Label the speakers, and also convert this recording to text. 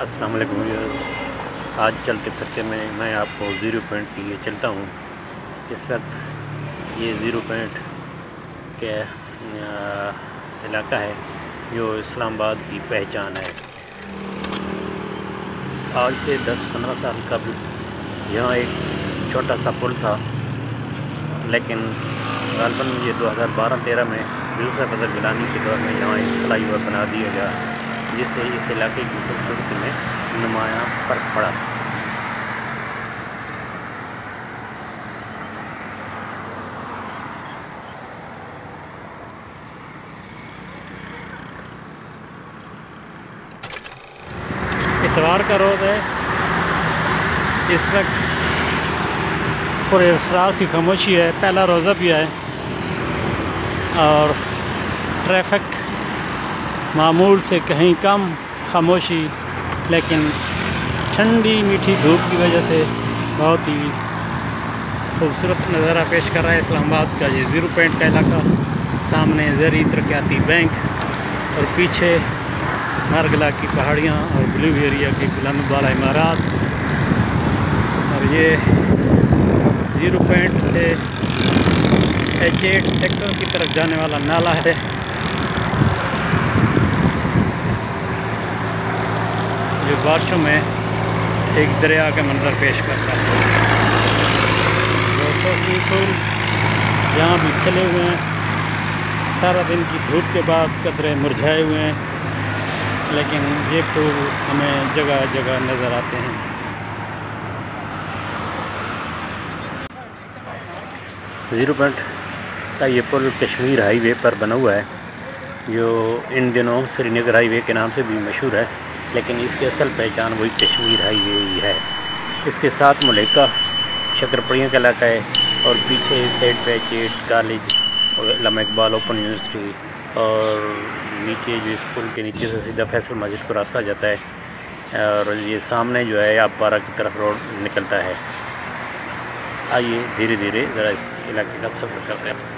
Speaker 1: अस्सलाम वालेकुम व्यूअर्स। आज चलते फिरते मैं आपको ज़ीरो पॉइंट लिए चलता हूँ। इस वक्त ये ज़ीरो पॉइंट के इलाका है जो इस्लामाबाद की पहचान है। आज से 10-15 साल कबल यहाँ एक छोटा सा पुल था, लेकिन ग़ालिबन ये 2012-13 में दूसरा सदर गिलानी के दौर में यहाँ एक फ्लाईओवर बना दिया गया, जिससे इस इलाके की खूबसूरती में नुमायाँ फ़र्क पड़ा।
Speaker 2: इतवार का रोज़ है। इस वक्त पूरे असरार सी खामोशी है। पहला रोज़ा भी है और ट्रैफिक मामूल से कहीं कम खामोशी, लेकिन ठंडी मीठी धूप की वजह से बहुत ही खूबसूरत नज़ारा पेश कर रहा है इस्लामाबाद का ये ज़ीरो पॉइंट का इलाका। सामने ज़ेरी तरक्याती बैंक और पीछे नारगला की पहाड़ियाँ और ब्लू एरिया की बुलंद वाला इमारत। और ये ज़ीरो पॉइंट से H8 सेक्टर की तरफ जाने वाला नाला है। जो बारिशों में एक दरिया का मंजर पेश करता है। दोस्तों फूल यहाँ भी खिले हुए हैं। सारा दिन की धूप के बाद कतरे मुरझाए हुए हैं, लेकिन ये फूल हमें जगह जगह नज़र आते हैं।
Speaker 1: ज़ीरो पॉइंट का ये पुल कश्मीर हाईवे पर बना हुआ है, जो इन दिनों श्रीनगर हाईवे के नाम से भी मशहूर है, लेकिन इसकी असल पहचान वही कश्मीर हाईवे ही है। इसके साथ मुलेका शकरपड़ियों का इलाका है और पीछे साइड पे H8 कॉलेज और इलामा इकबाल ओपन यूनिवर्सिटी, और नीचे जो इस पुल के नीचे से सीधा फैसल मस्जिद को रास्ता जाता है। और ये सामने जो है आप बारा की तरफ रोड निकलता है। आइए धीरे धीरे ज़रा इस इलाके का सफ़र करते हैं।